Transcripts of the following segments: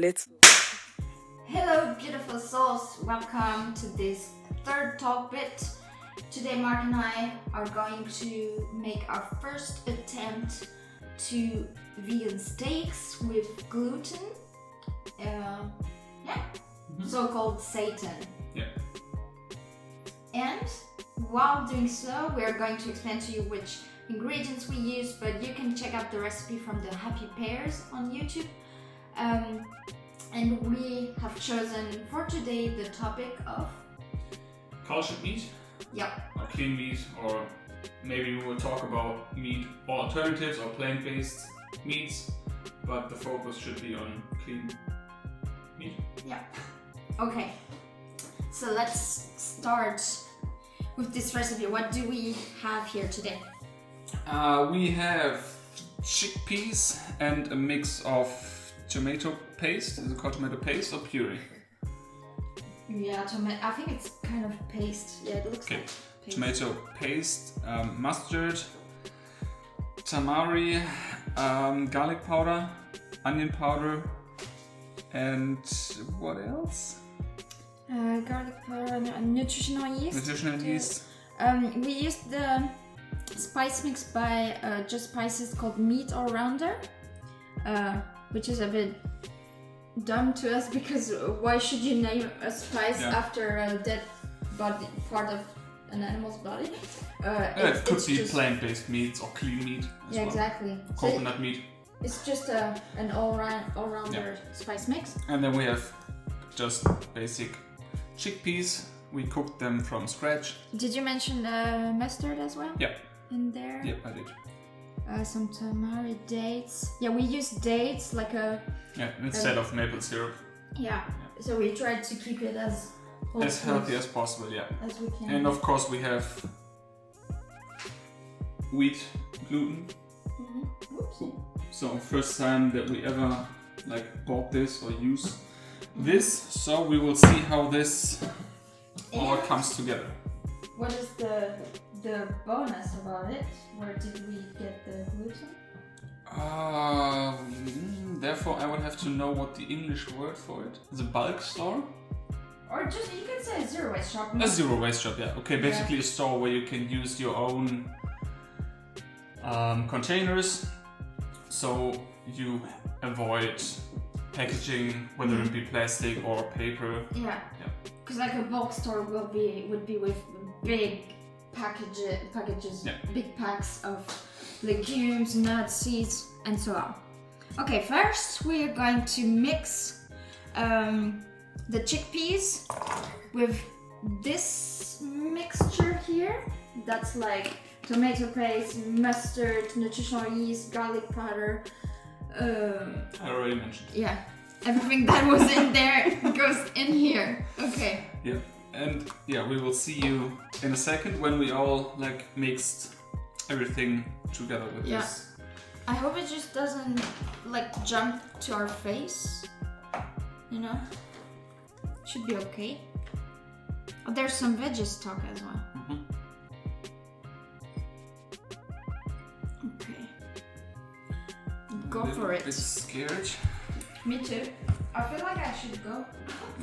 Let's go. Hello, beautiful souls. Welcome to this third talk bit. Today, Marc and I are going to make our first attempt to vegan steaks with gluten. So-called seitan. Yeah. And while doing so, we are going to explain to you which ingredients we use, but you can check out the recipe from the Happy Pears on YouTube. And we have chosen for today the topic of Cultured meat, yeah, or clean meat, or maybe we will talk about meat alternatives or plant-based meats, but the focus should be on clean meat. Yeah. Okay. So let's start with this recipe. What do we have here today? We have chickpeas and a mix of tomato paste. Is it called tomato paste or puree? Yeah, I think it's kind of paste. Yeah, it looks like paste. Tomato paste, mustard, tamari, garlic powder, onion powder, and what else? Garlic powder, nutritional yeast. Nutritional yeast. We used the spice mix by Just Spices called Meat All Rounder, which is a bit dumb to us because why should you name a spice after a dead body, part of an animal's body? It could be plant-based meats or clean meat as well. Exactly. Coconut meat. It's just an all-rounder spice mix. And then we have just basic chickpeas. We cooked them from scratch. Did you mention mustard as well? Yeah. In there? Yep, I did. Some tamari dates. Yeah, we use dates like a... Yeah, instead of maple syrup. Yeah, so we tried to keep it as healthy as possible, yeah. As we can. And of course we have wheat gluten. Mm-hmm. So first time that we ever bought this or use this, so we will see how this all comes together. What is the bonus about it? Where did we get the gluten? Therefore I would have to know what the English word for it. The bulk store? Or just, you can say a zero waste shop. A zero waste shop, yeah. Okay, basically a store where you can use your own containers, so you avoid packaging, whether it be plastic or paper. Yeah. Because like a bulk store would be with big packages, big packs of legumes, nuts, seeds, and so on. Okay, first we're going to mix the chickpeas with this mixture here. That's like tomato paste, mustard, nutritional yeast, garlic powder. I already mentioned. Yeah, everything that was in there goes in here. Okay. Yeah, and we will see you in a second when we all mixed everything together with this. I hope it just doesn't jump to our face. You know? Should be okay. Oh, there's some veggie stock as well. Mm-hmm. Okay. Go for it. I'm a bit scared. Me too. I feel like I should go.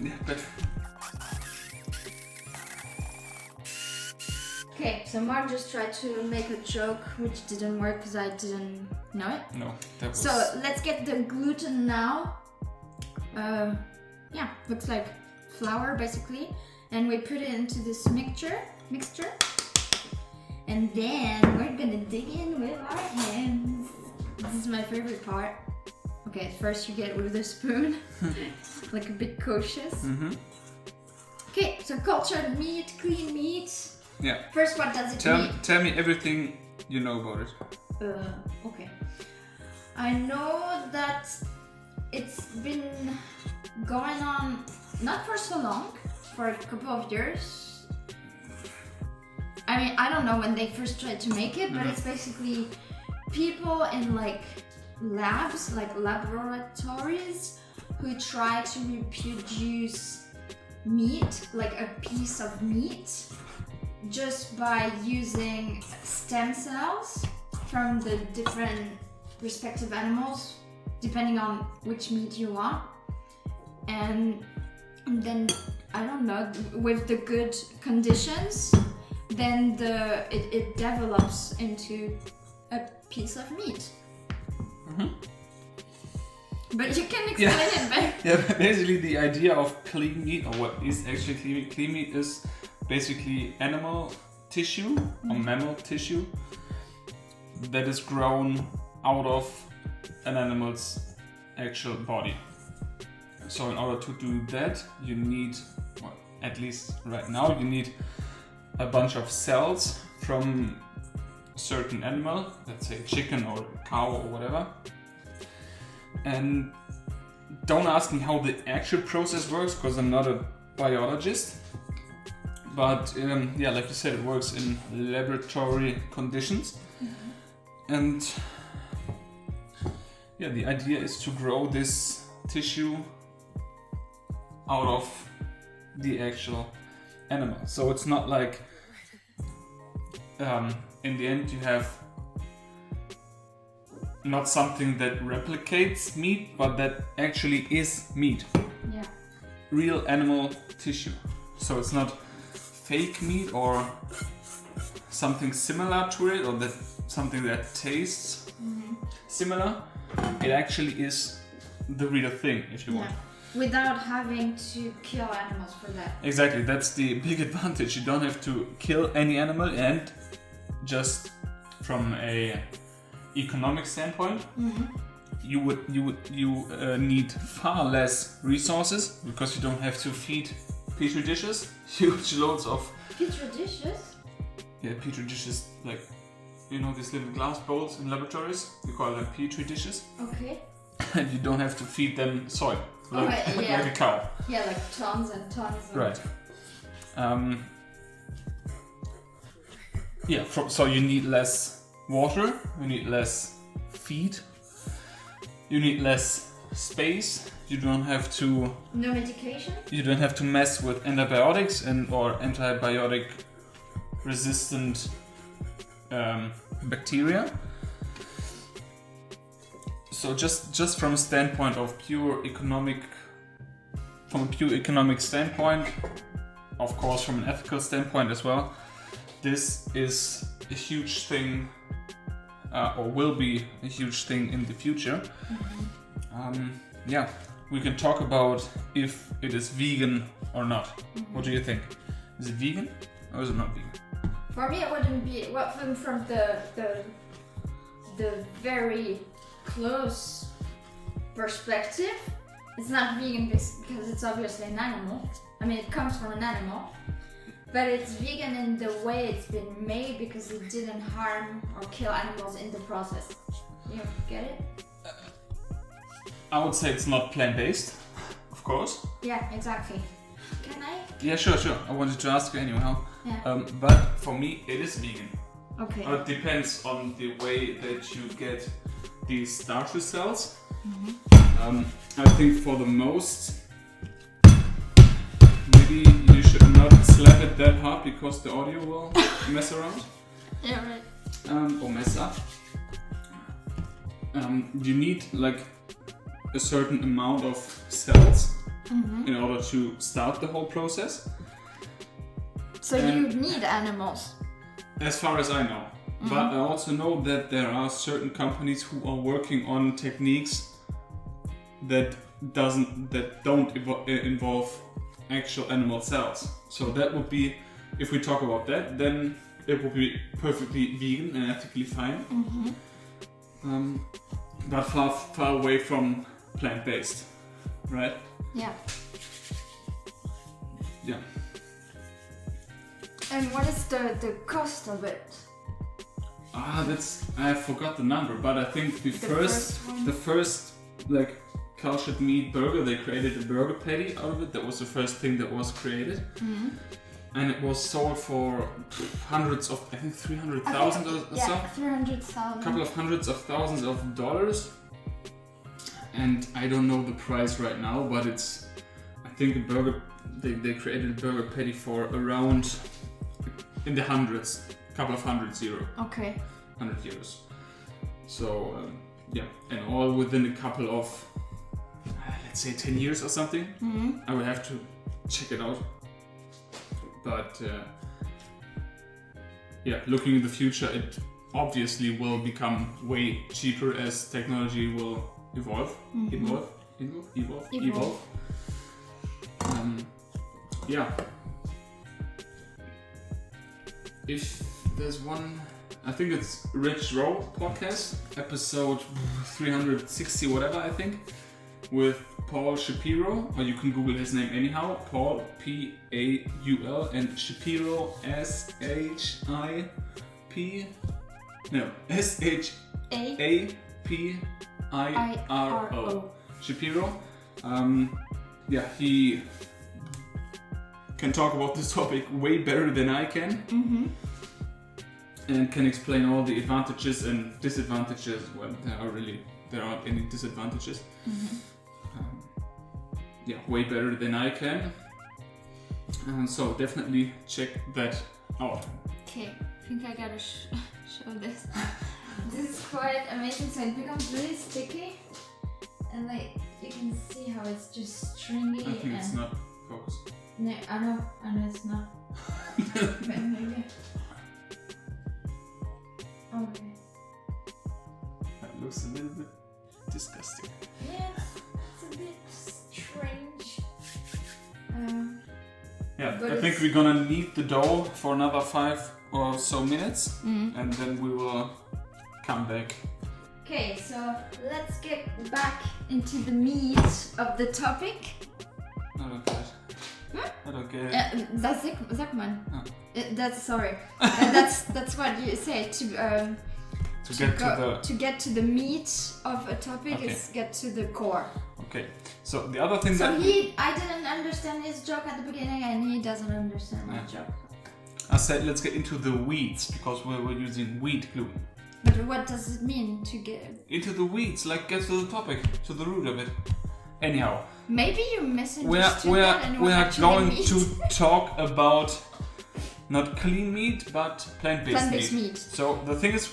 Yeah, but... Okay, so Marc just tried to make a joke which didn't work because I didn't know it. No, that was... So let's get the gluten now. Looks like flour basically. And we put it into this mixture. And then we're gonna dig in with our hands. This is my favorite part. Okay, first you get it with a spoon. A bit cautious. Mm-hmm. Okay, so cultured meat, clean meat. Yeah. First, what does it mean? Tell me everything you know about it. Okay. I know that it's been going on not for so long, for a couple of years. I mean, I don't know when they first tried to make it, but it's basically people in labs, laboratories, who try to reproduce meat, a piece of meat, just by using stem cells from the different respective animals, depending on which meat you want. and then I don't know, with the good conditions, then it develops into a piece of meat. Mm-hmm. But you can explain it better. Yeah, but basically the idea of clean meat, or what is actually clean meat, is basically animal tissue or mammal tissue that is grown out of an animal's actual body. So in order to do that, you need, well, at least right now, you need a bunch of cells from a certain animal, let's say chicken or cow or whatever. And don't ask me how the actual process works, because I'm not a biologist. But yeah, like you said, it works in laboratory conditions. And yeah, the idea is to grow this tissue out of the actual animal. So it's not like in the end you have not something that replicates meat, but that actually is meat. Yeah. Real animal tissue. So it's not fake meat or something similar to it, or that something that tastes similar. It actually is the real thing, if you want. Without having to kill animals for that. Exactly, that's the big advantage. You don't have to kill any animal, and just from a economic standpoint, you need far less resources, because you don't have to feed petri dishes, huge loads of petri dishes. Yeah, petri dishes, like, you know, these little glass bowls in laboratories. We call them petri dishes. Okay. And you don't have to feed them soil, like a cow. Yeah, like tons and tons. Right. Yeah. So you need less water. You need less feed. You need less space. You don't have to. No medication. You don't have to mess with antibiotics or antibiotic resistant bacteria. So just from a standpoint of pure economic standpoint, of course from an ethical standpoint as well, this is a huge thing, or will be a huge thing in the future. Yeah, we can talk about if it is vegan or not. What do you think? Is it vegan or is it not vegan? For me, it wouldn't be. Well, from the very close perspective, it's not vegan because it's obviously an animal. I mean, it comes from an animal, but it's vegan in the way it's been made, because it didn't harm or kill animals in the process. You get it? I would say it's not plant-based, of course. Yeah, exactly. Can I? Yeah, sure. I wanted to ask you anyhow. Yeah. But for me, it is vegan. Okay. It depends on the way that you get these starcher cells. I think for the most, maybe you should not slap it that hard, because the audio will mess around. Yeah, right. Or mess up. You need like a certain amount of cells in order to start the whole process. So you need animals. As far as I know. But I also know that there are certain companies who are working on techniques that don't involve actual animal cells. So that would be, if we talk about that, then it would be perfectly vegan and ethically fine. But far away from plant-based, right? Yeah. Yeah. And what is the cost of it? I forgot the number, but I think the first like cultured meat burger, they created a burger patty out of it. That was the first thing that was created. And it was sold for hundreds of, I think 300,000 or so. Yeah, 300,000. A couple of hundreds of thousands of dollars. And I don't know the price right now, but it's, I think they created a burger patty for around, in the hundreds, a couple of hundreds euro. Okay. 100 euros. So yeah, and all within a couple of, let's say 10 years or something. I will have to check it out. But yeah, looking in the future, it obviously will become way cheaper as technology will evolve. Yeah. If there's one, I think it's Rich Roll podcast, episode 360, whatever, I think, with Paul Shapiro, or you can Google his name anyhow. Paul, P-A-U-L, and Shapiro, S-H-A-P-I-R-O. Shapiro. Yeah, he can talk about this topic way better than I can. And can explain all the advantages and disadvantages when there aren't any disadvantages. Yeah, way better than I can. So definitely check that out. Okay, I think I gotta show this. This is quite amazing. So it becomes really sticky, and like you can see how it's just stringy. I think it's not focused. No, I know it's not. Maybe. Okay. That looks a little bit disgusting. Yeah, it's a bit strange. Yeah, I think we're gonna knead the dough for another 5 or so minutes, and then we will come back. Okay, so let's get back into the meat of the topic. I don't get it. I don't get it. That's Zachman. Oh. That's sorry. That's what you say to get to the meat of a topic is get to the core. Okay. So the other thing I didn't understand his joke at the beginning, and he doesn't understand my joke. I said let's get into the weeds because we were using wheat glue. But what does it mean to get into the weeds? Like get to the topic, to the root of it. Anyhow. Maybe you misunderstood we are going to talk about not clean meat, but plant-based meat. So the thing is,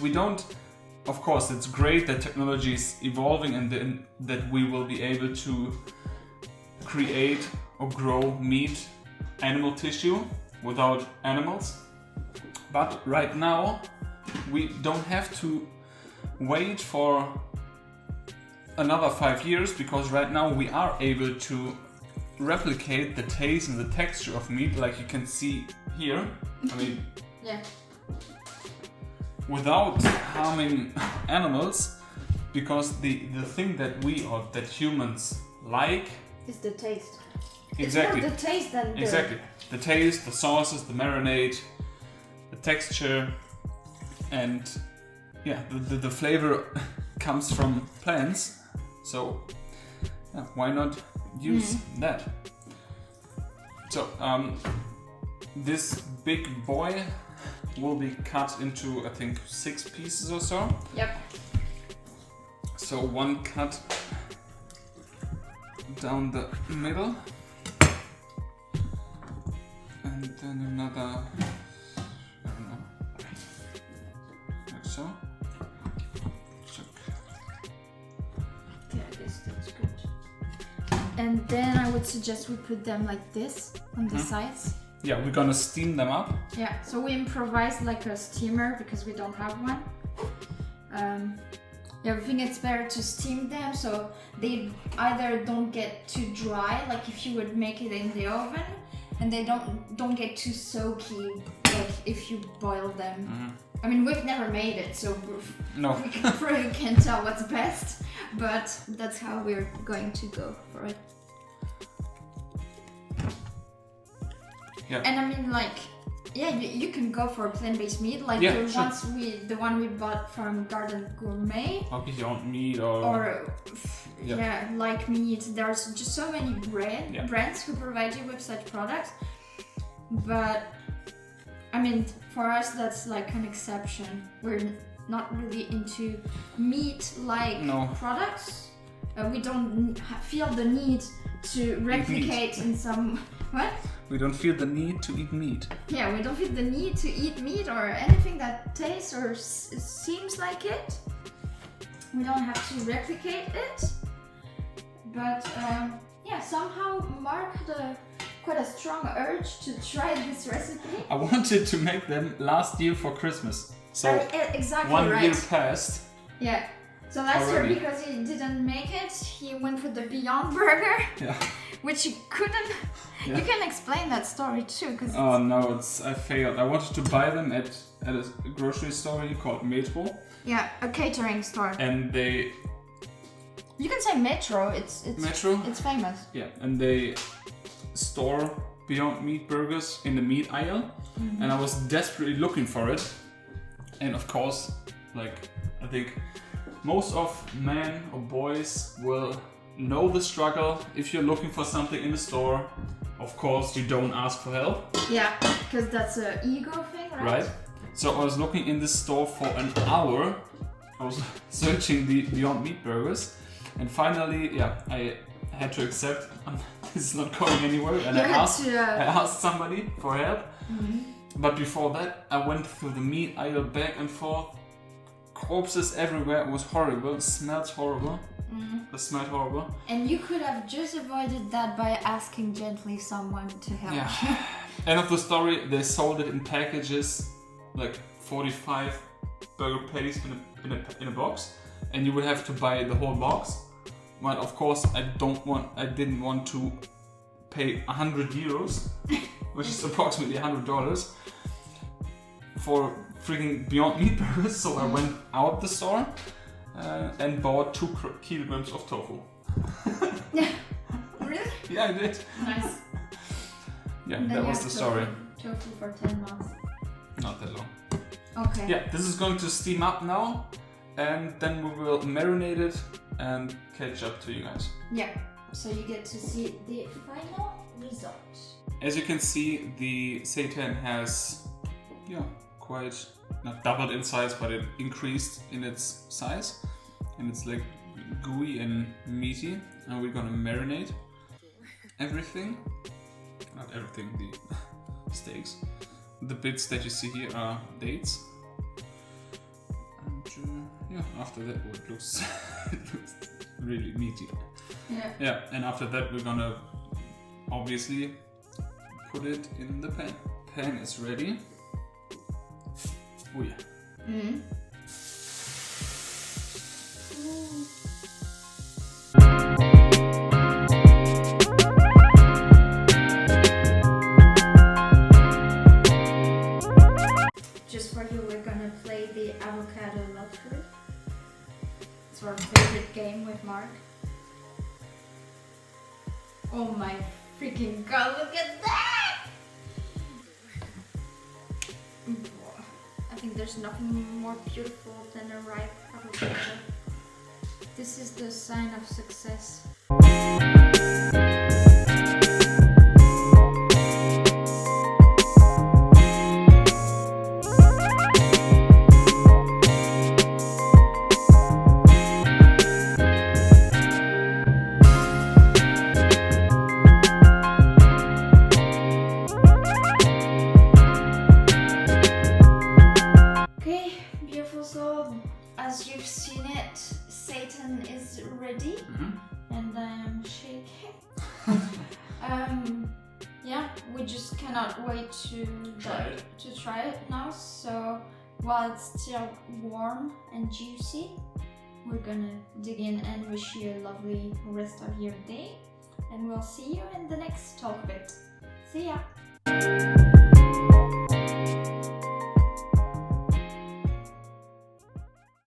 of course, it's great that technology is evolving and that we will be able to create or grow meat, animal tissue without animals. But right now, we don't have to wait for another 5 years, because right now we are able to replicate the taste and the texture of meat, like you can see here. I mean, without harming animals, because the thing that that humans like is the taste. Exactly. It's more the taste than exactly the taste, the sauces, the marinade, the texture, and the flavor comes from plants. So why not use that? So this big boy will be cut into, I think, 6 pieces or so. Yep. So one cut down the middle, and then another, I don't know, like so. And then I would suggest we put them like this on the sides. Yeah, we're gonna steam them up. Yeah, so we improvise like a steamer because we don't have one. I think it's better to steam them so they either don't get too dry, like if you would make it in the oven, and they don't get too soaky, like if you boil them. I mean, we've never made it, so we probably can't tell what's best, but that's how we're going to go for it. Yeah. And I mean, like, you can go for plant-based meat, like the one we bought from Garden Gourmet. Or Beyond Meat or like meat. There's just so many brands who provide you with such products, but I mean, for us that's like an exception. We're not really into meat-like products. We don't feel the need to replicate in some what? We don't feel the need to eat meat. Yeah, we don't feel the need to eat meat or anything that tastes or seems like it. We don't have to replicate it. But yeah, somehow Mark had quite a strong urge to try this recipe. I wanted to make them last year for Christmas. So exactly 1 right. year passed. Yeah. So last Already. year, because he didn't make it, he went for the Beyond Burger, Yeah. which he couldn't. Yeah. You can explain that story too, because Oh no, I failed. I wanted to buy them at a grocery store called Metro, yeah, a catering store. and they You can say Metro. It's Metro. It's famous. Yeah, and they store Beyond Meat burgers in the meat aisle, and I was desperately looking for it. And of course, like I think most of men or boys will know the struggle. If you're looking for something in the store, of course you don't ask for help. Yeah, because that's an ego thing, right? Right? So I was looking in the store for an hour. I was searching the Beyond Meat burgers, and finally, yeah, I had to accept this is not going anywhere, and I asked somebody for help. But before that, I went through the meat aisle back and forth. Corpses everywhere. It was horrible. It smelled horrible. It smelled horrible. And you could have just avoided that by asking gently someone to help. Yeah. End of the story. They sold it in packages, like 45 burger patties in a box, and you would have to buy the whole box. Well, of course, I didn't want to pay €100, which is approximately $100, for freaking Beyond Meat burgers. So I went out the store and bought 2 kilograms of tofu. Yeah. Really? Yeah, I did. Nice. Yeah, And then that you was have the story. Tofu for 10 months. Not that long. Okay. Yeah, this is going to steam up now, and then we will marinate it and catch up to you guys. Yeah. So you get to see the final result. As you can see, the seitan has, quite not doubled in size, but it increased in its size, and it's like gooey and meaty. And we're gonna marinate everything. Not everything, the steaks. The bits that you see here are dates. And after that, it looks really meaty. Yeah. Yeah, and after that, we're gonna obviously put it in the pan. Pan is ready. Oh yeah. Just for you, we're gonna play the avocado lottery. It's our favorite game with Mark. Oh my freaking god, look at that! I think there's nothing more beautiful than a ripe avocado. This is the sign of success. As you've seen it, seitan is ready, and I'm shaking. Yeah, we just cannot wait to try it now. So while it's still warm and juicy, we're gonna dig in and wish you a lovely rest of your day, and we'll see you in the next talk bit. See ya!